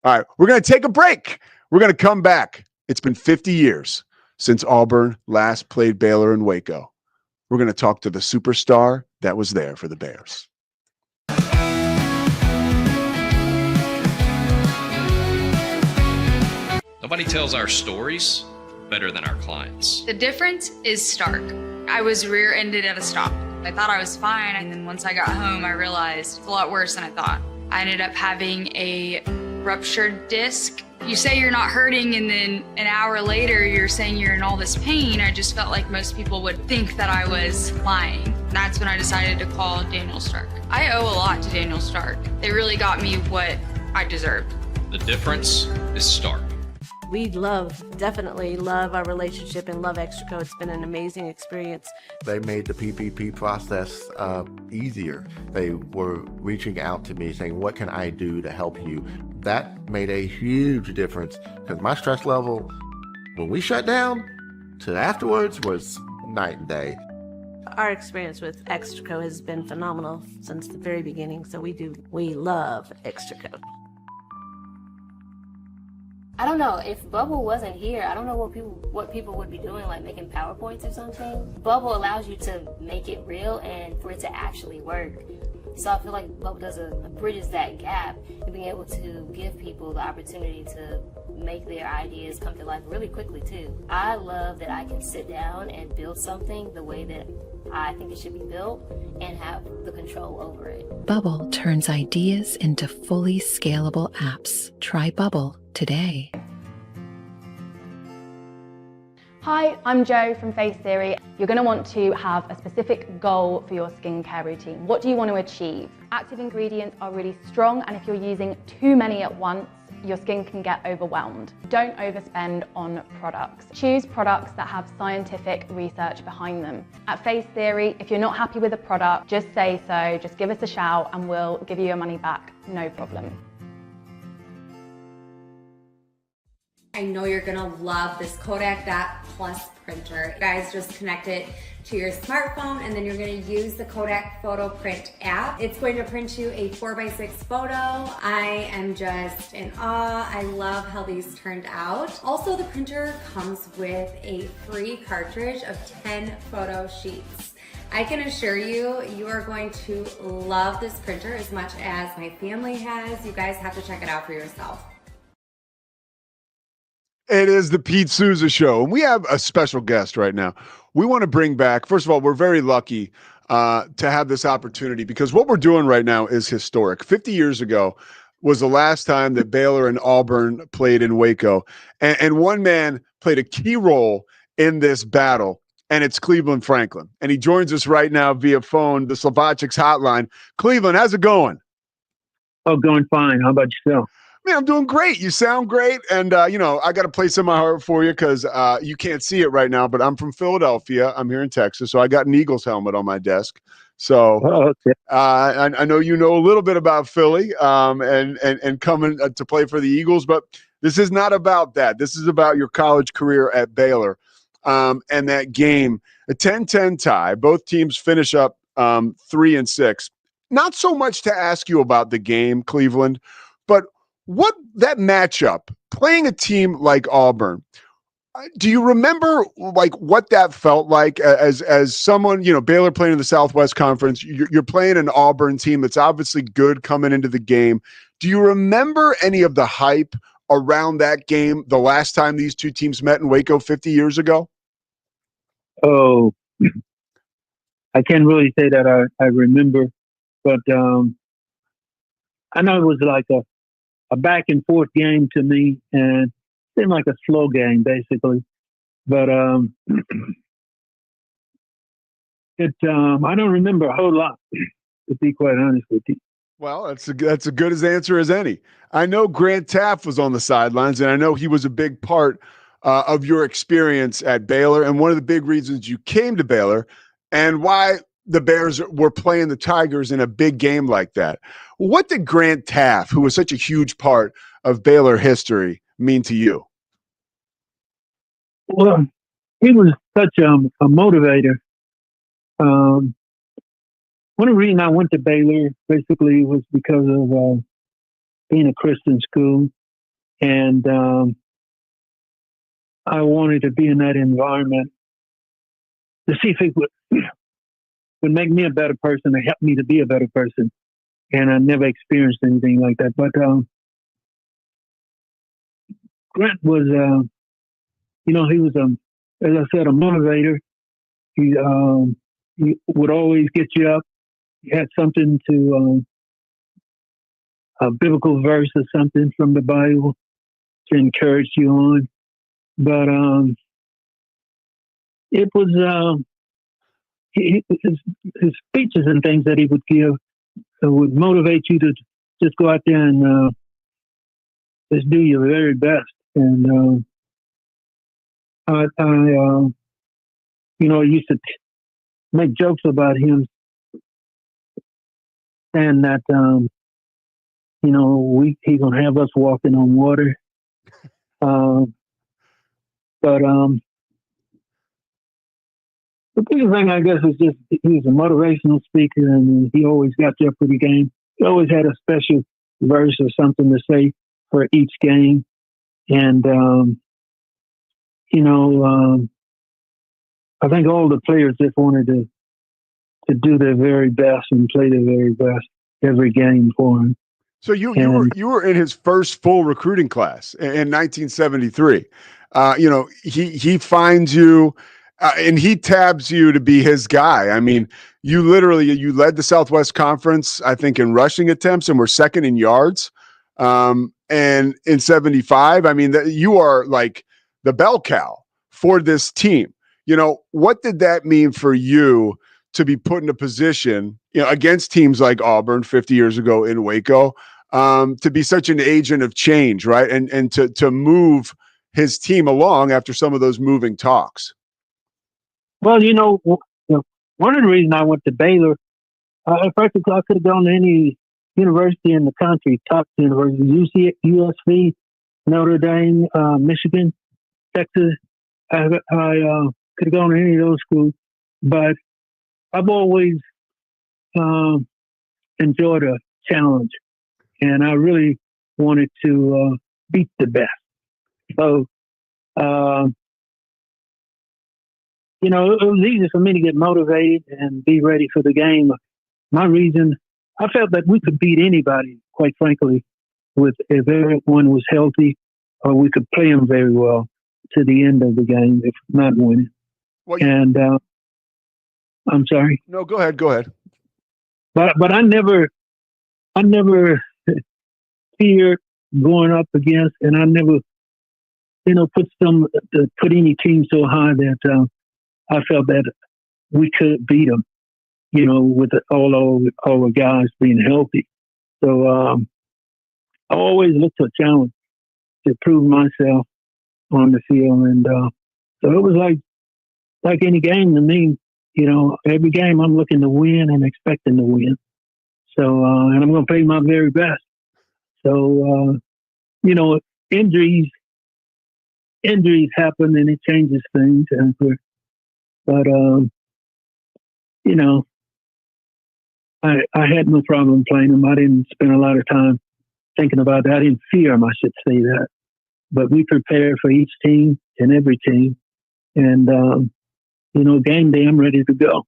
All right, we're going to take a break. We're going to come back. It's been 50 years since Auburn last played Baylor in Waco. We're going to talk to the superstar that was there for the Bears. Nobody tells our stories better than our clients. The difference is stark. I was rear-ended at a stop. I thought I was fine, and then once I got home, I realized it's a lot worse than I thought. I ended up having a ruptured disc. You say you're not hurting, and then an hour later, you're saying you're in all this pain. I just felt like most people would think that I was lying. That's when I decided to call Daniel Stark. I owe a lot to Daniel Stark. They really got me what I deserved. The difference is stark. We definitely love our relationship and love Extraco. It's been an amazing experience. They made the PPP process easier. They were reaching out to me saying, what can I do to help you? That made a huge difference because my stress level, when we shut down to afterwards, was night and day. Our experience with Extraco has been phenomenal since the very beginning. So we love Extraco. I don't know, if Bubble wasn't here, I don't know what people would be doing, like making PowerPoints or something. Bubble allows you to make it real and for it to actually work. So I feel like Bubble does bridges that gap and being able to give people the opportunity to make their ideas come to life really quickly too. I love that I can sit down and build something the way that I think it should be built and have the control over it. Bubble turns ideas into fully scalable apps. Try Bubble today. Hi, I'm Jo from Face Theory. You're going to want to have a specific goal for your skincare routine. What do you want to achieve? Active ingredients are really strong, and if you're using too many at once, your skin can get overwhelmed. Don't overspend on products. Choose products that have scientific research behind them. At Face Theory, if you're not happy with a product, just say so, just give us a shout and we'll give you your money back, no problem. I know you're gonna love this Kodak Dot Plus printer. You guys just connect it to your smartphone and then you're gonna use the Kodak Photo Print app. It's going to print you a 4x6 photo. I am just in awe. I love how these turned out. Also, the printer comes with a free cartridge of 10 photo sheets. I can assure you, you are going to love this printer as much as my family has. You guys have to check it out for yourself. It is the Pete Sousa Show, and we have a special guest right now. We want to bring back, first of all, we're very lucky to have this opportunity because what we're doing right now is historic. 50 years ago was the last time that Baylor and Auburn played in Waco, and one man played a key role in this battle, and it's Cleveland Franklin. And he joins us right now via phone, the Slovakics hotline. Cleveland, how's it going? Oh, going fine. How about yourself? Man, I'm doing great. You sound great. And, you know, I got to play some of my heart for you because you can't see it right now, but I'm from Philadelphia. I'm here in Texas. So I got an Eagles helmet on my desk. So okay. I know you know a little bit about Philly and coming to play for the Eagles, but this is not about that. This is about your college career at Baylor and that game, a 10-10 tie. Both teams finish up 3-6. Not so much to ask you about the game, Cleveland, but what that matchup, playing a team like Auburn, do you remember like what that felt like as someone, you know, Baylor playing in the Southwest Conference, you're playing an Auburn team that's obviously good coming into the game. Do you remember any of the hype around that game the last time these two teams met in Waco 50 years ago? Oh, I can't really say that I remember, but I know it was like a back and forth game to me, and it seemed like a slow game basically. But I don't remember a whole lot, to be quite honest with you. Well, that's a good as answer as any. I know Grant Taft was on the sidelines, and I know he was a big part of your experience at Baylor, and one of the big reasons you came to Baylor, and why the Bears were playing the Tigers in a big game like that. What did Grant Taft, who was such a huge part of Baylor history, mean to you? Well, he was such a motivator. One of the reasons I went to Baylor basically was because of being a Christian school, and I wanted to be in that environment to see if it would make me a better person or help me to be a better person. And I never experienced anything like that. But Grant was, you know, he was, as I said, a motivator. He would always get you up. He had something to, a biblical verse or something from the Bible to encourage you on. But it was his speeches and things that he would give would motivate you to just go out there and just do your very best. And I you know, used to make jokes about him, saying that you know, he's gonna have us walking on water. But the biggest thing, I guess, is just he was a motivational speaker, and he always got you up for the game. He always had a special verse or something to say for each game. And, you know, I think all the players just wanted to do their very best and play their very best every game for him. So you were in his first full recruiting class in 1973. He finds you and he tabs you to be his guy. I mean, you led the Southwest Conference, I think, in rushing attempts and were second in yards. And in 75, I mean, you are like the bell cow for this team. What did that mean for you to be put in a position, against teams like Auburn 50 years ago in Waco, to be such an agent of change, right? And to move his team along after some of those moving talks? Well, one of the reasons I went to Baylor, if I could have gone to any university in the country, top university, USC, Notre Dame, Michigan, Texas. I could have gone to any of those schools, but I've always enjoyed a challenge, and I really wanted to beat the best. So, it was easy for me to get motivated and be ready for the game. My reason, I felt that we could beat anybody, quite frankly, if everyone was healthy, or we could play them very well to the end of the game, if not winning. Well, I'm sorry. No, go ahead. But I never feared going up against, and I never, put any team so high that I felt that we could beat them, with all the guys being healthy. So I always looked for a challenge to prove myself on the field, and so it was like any game to me. Every game I'm looking to win and expecting to win. So, and I'm going to play my very best. So, injuries happen and it changes things. But I had no problem playing them. I didn't spend a lot of time thinking about that. I didn't fear them, I should say that. But we prepared for each team and every team. And, game day, I'm ready to go.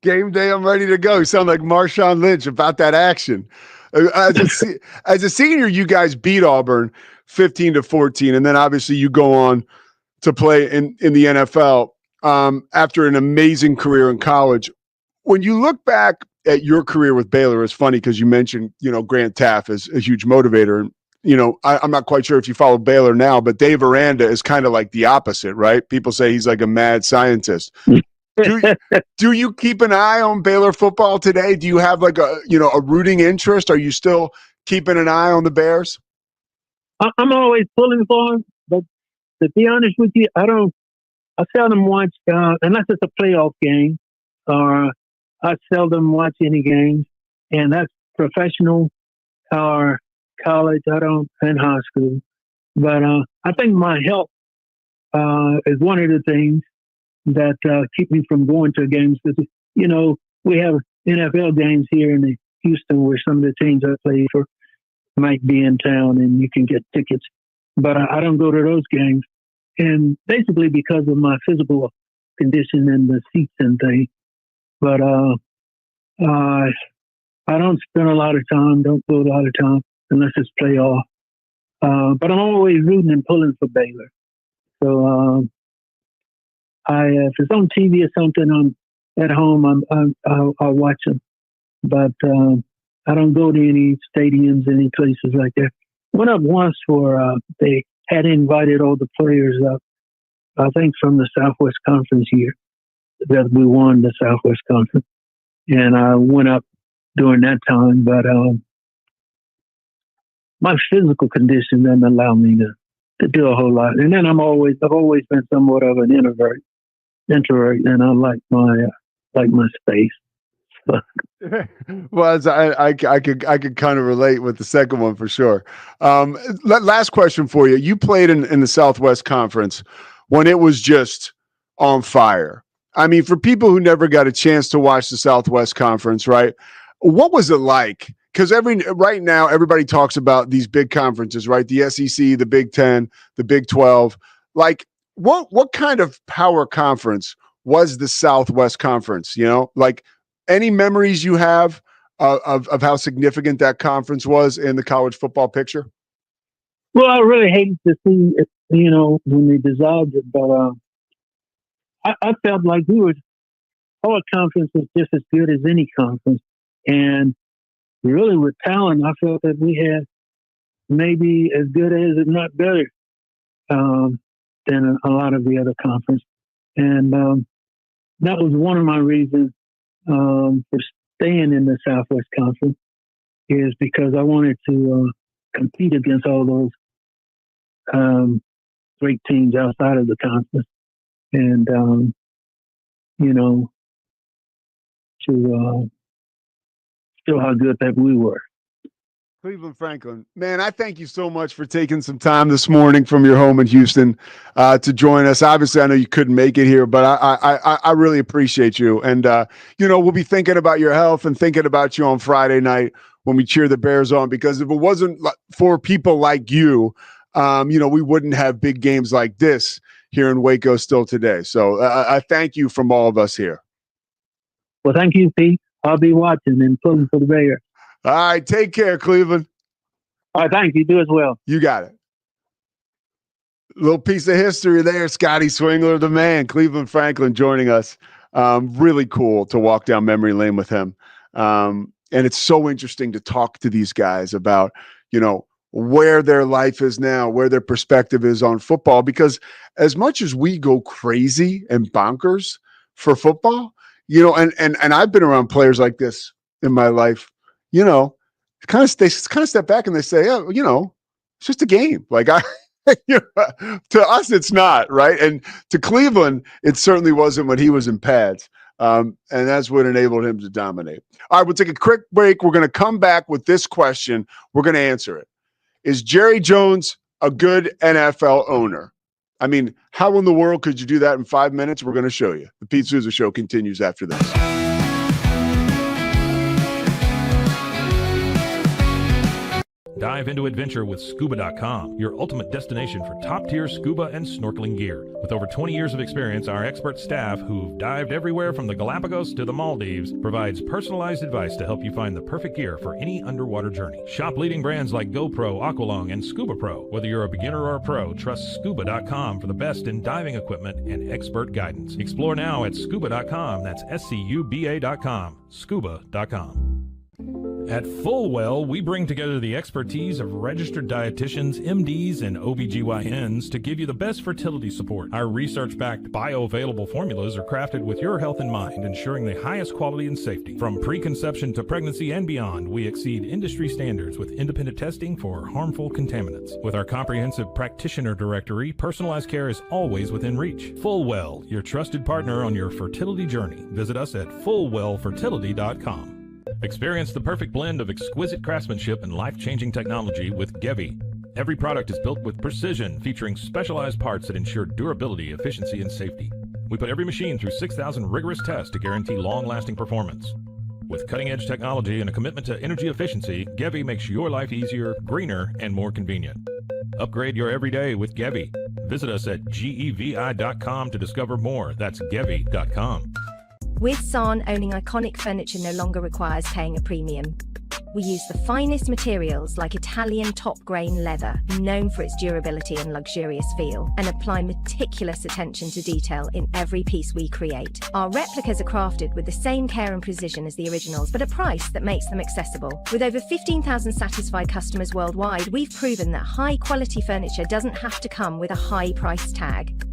Game day, I'm ready to go. You sound like Marshawn Lynch about that action. As a senior, you guys beat Auburn 15-14, and then obviously you go on to play in the NFL after an amazing career in college. When you look back at your career with Baylor, it's funny because you mentioned, Grant Taft as a huge motivator. I'm not quite sure if you follow Baylor now, but Dave Aranda is kind of like the opposite, right? People say he's like a mad scientist. Do you keep an eye on Baylor football today? Do you have like a rooting interest? Are you still keeping an eye on the Bears? I'm always pulling for them, but to be honest with you, I seldom watch, unless it's a playoff game, or I seldom watch any games, and that's professional or college. And high school. But I think my health is one of the things that keep me from going to games. Because, we have NFL games here in Houston where some of the teams I play for might be in town and you can get tickets. But I don't go to those games. And basically because of my physical condition and the seats and things. But I don't spend a lot of time, don't go a lot of time unless it's playoff. But I'm always rooting and pulling for Baylor. So if it's on TV or something, I'm at home. I'll watch them. But I don't go to any stadiums, any places like that. Went up once for they had invited all the players up. I think from the Southwest Conference year that we won the Southwest Conference, and I went up during that time. But my physical condition doesn't allow me to do a whole lot. And then I've always been somewhat of an introvert, and I like my space. Well, I could kind of relate with the second one for sure. Last question for you. You played in the Southwest Conference when it was just on fire. I mean, for people who never got a chance to watch the Southwest Conference, right? What was it like? Because right now everybody talks about these big conferences, right? The SEC, the Big Ten, the Big 12. Like, what kind of power conference was the Southwest Conference. You know, like any memories you have of how significant that conference was in the college football picture? Well, I really hated to see it, you know, when they dissolved it, but I felt like our conference was just as good as any conference. And really with talent, I felt that we had maybe as good as, if not better, than a lot of the other conference. And that was one of my reasons for staying in the Southwest Conference, is because I wanted to compete against all those great teams outside of the conference. And, you know, to show how good that we were. Cleveland Franklin, man, I thank you so much for taking some time this morning from your home in Houston to join us. Obviously, I know you couldn't make it here, but I really appreciate you. And, you know, we'll be thinking about your health and thinking about you on Friday night when we cheer the Bears on, because if it wasn't for people like you, you know, we wouldn't have big games like this here in Waco still today. So I thank you from all of us here. Well, thank you, Pete. I'll be watching and pulling for the Bears. All right. Take care, Cleveland. All right. Thank you. Do as well. You got it. Little piece of history there. Scotty Swingler, the man. Cleveland Franklin joining us. Really cool to walk down memory lane with him. And it's so interesting to talk to these guys about, you know, where their life is now, where their perspective is on football. Because as much as we go crazy and bonkers for football, you know, and I've been around players like this in my life, you know, they kind of step back and they say, oh, you know, it's just a game. Like you know, to us, it's not, right? And to Cleveland, it certainly wasn't when he was in pads. And that's what enabled him to dominate. All right, we'll take a quick break. We're going to come back with this question. We're going to answer it. Is Jerry Jones a good NFL owner? I mean, how in the world could you do that in 5 minutes? We're going to show you. The Pete Sousa Show continues after this. Dive into adventure with Scuba.com, your ultimate destination for top-tier scuba and snorkeling gear. With over 20 years of experience, our expert staff, who've dived everywhere from the Galapagos to the Maldives, provides personalized advice to help you find the perfect gear for any underwater journey. Shop leading brands like GoPro, Aqualung, and Scuba Pro. Whether you're a beginner or a pro, trust Scuba.com for the best in diving equipment and expert guidance. Explore now at Scuba.com. That's SCUBA.com. Scuba.com. At Fullwell, we bring together the expertise of registered dietitians, MDs, and OBGYNs to give you the best fertility support. Our research-backed bioavailable formulas are crafted with your health in mind, ensuring the highest quality and safety. From preconception to pregnancy and beyond, we exceed industry standards with independent testing for harmful contaminants. With our comprehensive practitioner directory, personalized care is always within reach. Fullwell, your trusted partner on your fertility journey. Visit us at fullwellfertility.com. Experience the perfect blend of exquisite craftsmanship and life-changing technology with Gevi. Every product is built with precision, featuring specialized parts that ensure durability, efficiency, and safety. We put every machine through 6,000 rigorous tests to guarantee long-lasting performance. With cutting-edge technology and a commitment to energy efficiency, Gevi makes your life easier, greener, and more convenient. Upgrade your everyday with Gevi. Visit us at gevi.com to discover more. That's gevi.com. With San, owning iconic furniture no longer requires paying a premium. We use the finest materials like Italian top-grain leather, known for its durability and luxurious feel, and apply meticulous attention to detail in every piece we create. Our replicas are crafted with the same care and precision as the originals, but at a price that makes them accessible. With over 15,000 satisfied customers worldwide, we've proven that high-quality furniture doesn't have to come with a high price tag.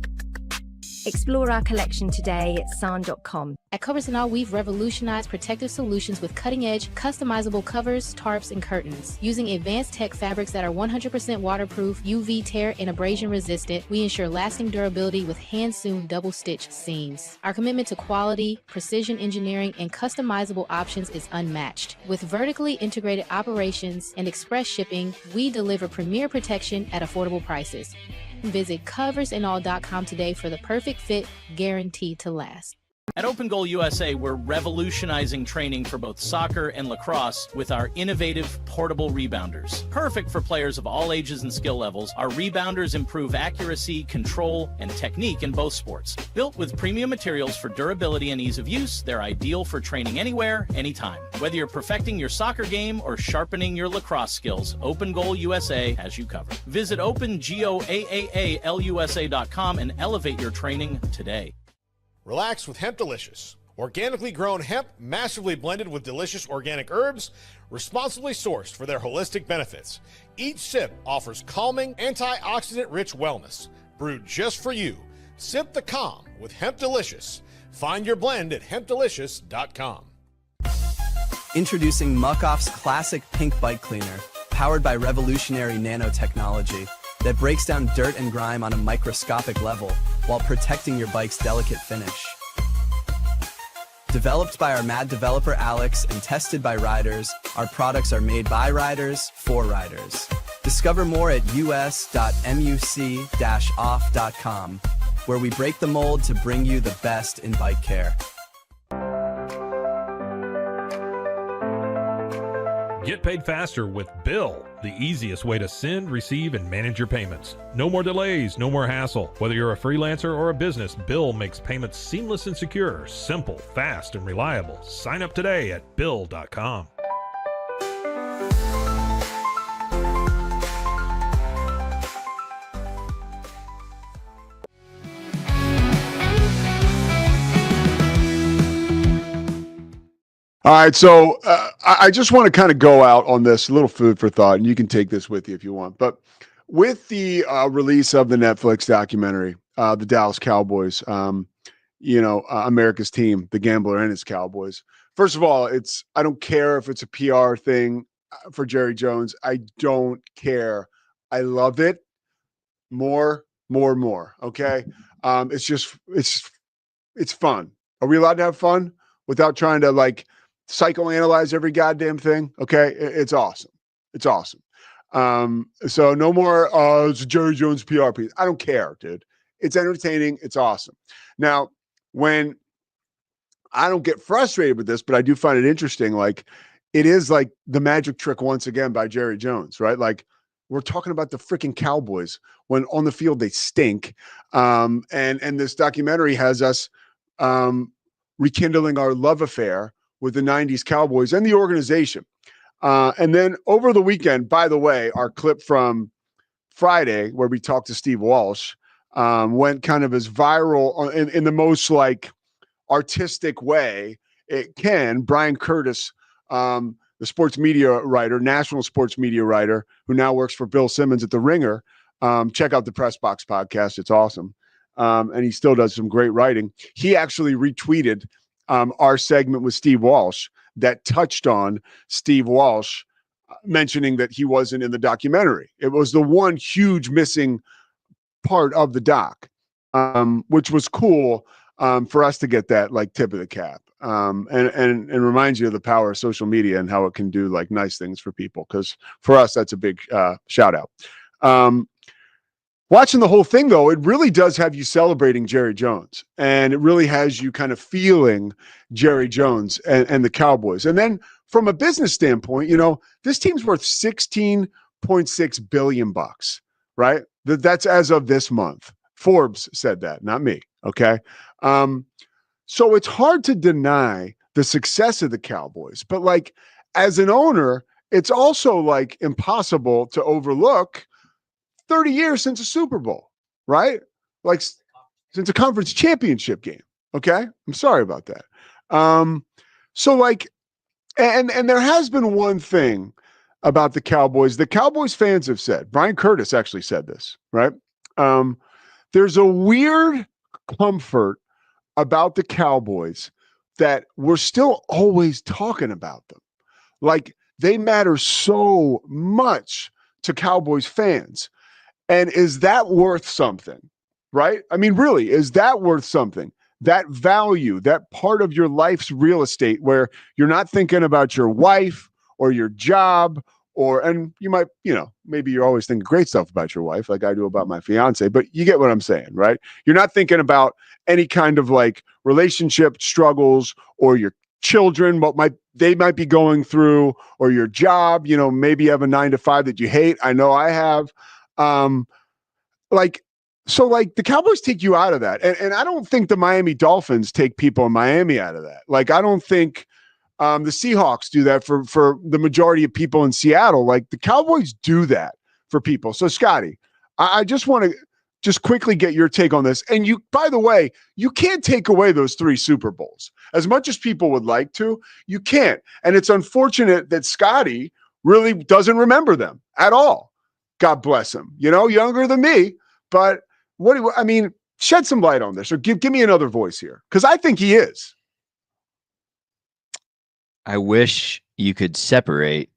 Explore our collection today at san.com. At Covers & All, we've revolutionized protective solutions with cutting-edge, customizable covers, tarps, and curtains. Using advanced tech fabrics that are 100% waterproof, UV tear, and abrasion resistant, we ensure lasting durability with hand-sewn double-stitch seams. Our commitment to quality, precision engineering, and customizable options is unmatched. With vertically integrated operations and express shipping, we deliver premier protection at affordable prices. Visit coversandall.com today for the perfect fit, guaranteed to last. At Open Goal USA, we're revolutionizing training for both soccer and lacrosse with our innovative portable rebounders. Perfect for players of all ages and skill levels, our rebounders improve accuracy, control, and technique in both sports. Built with premium materials for durability and ease of use, they're ideal for training anywhere, anytime. Whether you're perfecting your soccer game or sharpening your lacrosse skills, Open Goal USA has you covered. Visit OpenGoAAALUSA.com and elevate your training today. Relax with Hemp Delicious. Organically grown hemp, massively blended with delicious organic herbs, responsibly sourced for their holistic benefits. Each sip offers calming, antioxidant-rich wellness. Brewed just for you. Sip the calm with Hemp Delicious. Find your blend at hempdelicious.com. Introducing Muck-Off's classic pink bike cleaner, powered by revolutionary nanotechnology that breaks down dirt and grime on a microscopic level while protecting your bike's delicate finish. Developed by our mad developer Alex and tested by riders, our products are made by riders for riders. Discover more at us.muc-off.com, where we break the mold to bring you the best in bike care. Get paid faster with Bill, the easiest way to send, receive, and manage your payments. No more delays, no more hassle. Whether you're a freelancer or a business, Bill makes payments seamless and secure, simple, fast, and reliable. Sign up today at Bill.com. All right, so I just want to kind of go out on this, a little food for thought, and you can take this with you if you want. But with the release of the Netflix documentary, the Dallas Cowboys, America's team, the gambler and his Cowboys. First of all, I don't care if it's a PR thing for Jerry Jones. I don't care. I love it. More. Okay, it's fun. Are we allowed to have fun without trying to psychoanalyze every goddamn thing? Okay, it's awesome. So no more it's a Jerry Jones PR piece. I don't care, dude. It's entertaining. It's awesome. Now, when I don't get frustrated with this, but I do find it interesting, it is like the magic trick once again by Jerry Jones, right? We're talking about the freaking Cowboys when on the field they stink. And this documentary has us rekindling our love affair with the 90s Cowboys and the organization. And then over the weekend, by the way, our clip from Friday where we talked to Steve Walsh went kind of as viral in the most artistic way it can. Brian Curtis, the sports media writer, national sports media writer, who now works for Bill Simmons at The Ringer. Check out the Press Box podcast. It's awesome. And he still does some great writing. He actually retweeted our segment with Steve Walsh that touched on Steve Walsh mentioning that he wasn't in the documentary. It was the one huge missing part of the doc, which was cool for us to get that tip of the cap. And reminds you of the power of social media and how it can do nice things for people. Because for us, that's a big shout out. Watching the whole thing, though, it really does have you celebrating Jerry Jones, and it really has you kind of feeling Jerry Jones and the Cowboys. And then from a business standpoint, this team's worth $16.6 billion, right? That's as of this month. Forbes said that, not me. Okay. So it's hard to deny the success of the Cowboys, but as an owner, it's also impossible to overlook 30 years since a Super Bowl, right? Since a conference championship game. Okay. I'm sorry about that. And there has been one thing about the Cowboys. The Cowboys fans have said, Brian Curtis actually said this, right? There's a weird comfort about the Cowboys that we're still always talking about them. They matter so much to Cowboys fans. And is that worth something, right? I mean, really, is that worth something? That value, that part of your life's real estate where you're not thinking about your wife or your job and you might, maybe you're always thinking great stuff about your wife, like I do about my fiance, but you get what I'm saying, right? You're not thinking about any kind of like relationship struggles or your children, they might be going through, or your job, maybe you have a 9-to-5 that you hate. I know I have. So the Cowboys take you out of that. And I don't think the Miami Dolphins take people in Miami out of that. Like, I don't think the Seahawks do that for the majority of people in Seattle. Like, the Cowboys do that for people. So, Scotty, I just want to just quickly get your take on this. And by the way, you can't take away those 3 Super Bowls. As much as people would like to, you can't. And it's unfortunate that Scotty really doesn't remember them at all. God bless him. Younger than me, but shed some light on this, or give me another voice here, because I think he is. I wish you could separate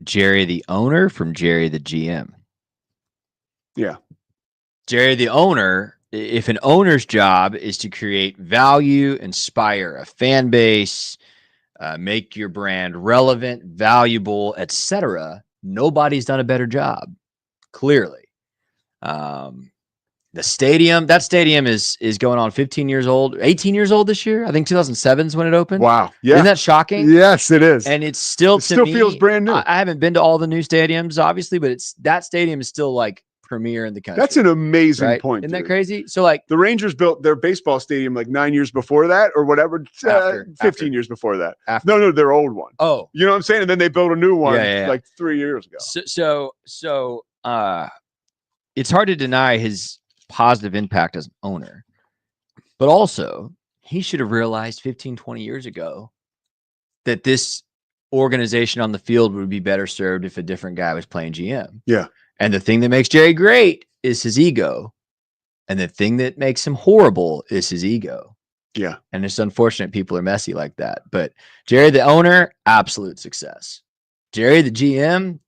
Jerry the owner from Jerry the GM. Yeah. Jerry the owner, if an owner's job is to create value, inspire a fan base, make your brand relevant, valuable, etc., nobody's done a better job, clearly. The stadium, that stadium is going on 15 years old, 18 years old this year. I think 2007 is when it opened. Wow. Yeah. Isn't that shocking? Yes, it is. And it still feels brand new. I haven't been to all the new stadiums, obviously, but that stadium is still like premier in the country. That's an amazing point. Isn't that crazy? So like the Rangers built their baseball stadium like 9 years before that, or whatever, 15 years before that. No, their old one. Oh, you know what I'm saying? And then they built a new one like 3 years ago. So it's hard to deny his positive impact as an owner, but also he should have realized 15, 20 years ago that this organization on the field would be better served if a different guy was playing GM. Yeah. And the thing that makes Jerry great is his ego. And the thing that makes him horrible is his ego. Yeah. And it's unfortunate people are messy like that. But Jerry, the owner, absolute success. Jerry, the GM,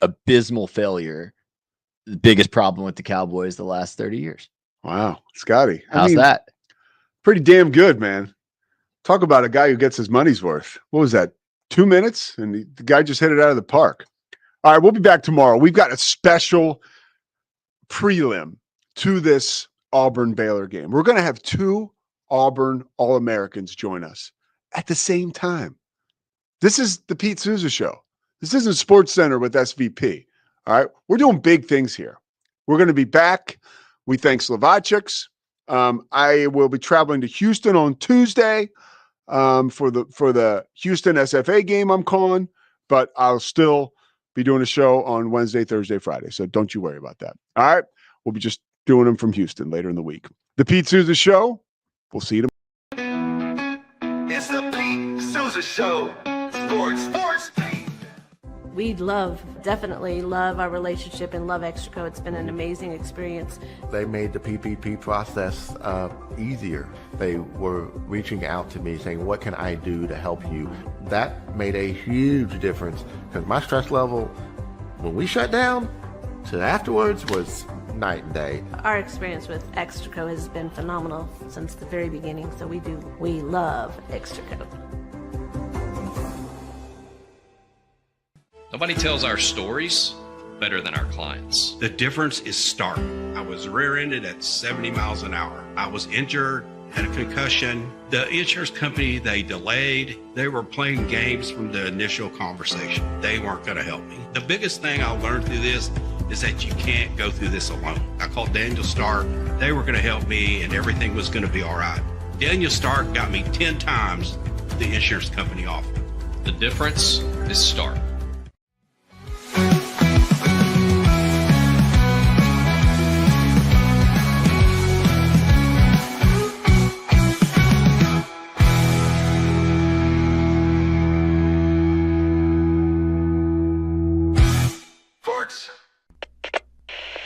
abysmal failure. The biggest problem with the Cowboys the last 30 years. Wow. Scotty. How's that? Pretty damn good, man. Talk about a guy who gets his money's worth. What was that? 2 minutes? And the guy just hit it out of the park. All right, we'll be back tomorrow. We've got a special prelim to this Auburn-Baylor game. We're going to have 2 Auburn All-Americans join us at the same time. This is the Pete Sousa Show. This isn't Sports Center with SVP. All right, we're doing big things here. We're going to be back. We thank Slovacics. I will be traveling to Houston on Tuesday for the Houston SFA game I'm calling, but I'll still be doing a show on Wednesday, Thursday, Friday. So don't you worry about that. All right. We'll be just doing them from Houston later in the week. The Pete Sousa Show. We'll see you tomorrow. It's the Pete Sousa Show. Sports. We definitely love our relationship and love Extraco. It's been an amazing experience. They made the PPP process easier. They were reaching out to me saying, what can I do to help you? That made a huge difference, because my stress level when we shut down to afterwards was night and day. Our experience with Extraco has been phenomenal since the very beginning. So we love Extraco. Nobody tells our stories better than our clients. The difference is stark. I was rear-ended at 70 miles an hour. I was injured, had a concussion. The insurance company, they delayed. They were playing games from the initial conversation. They weren't going to help me. The biggest thing I learned through this is that you can't go through this alone. I called Daniel Stark. They were going to help me, and everything was going to be all right. Daniel Stark got me 10 times the insurance company offered. The difference is stark.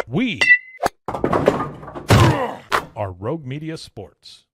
We are Rogue Media Sports.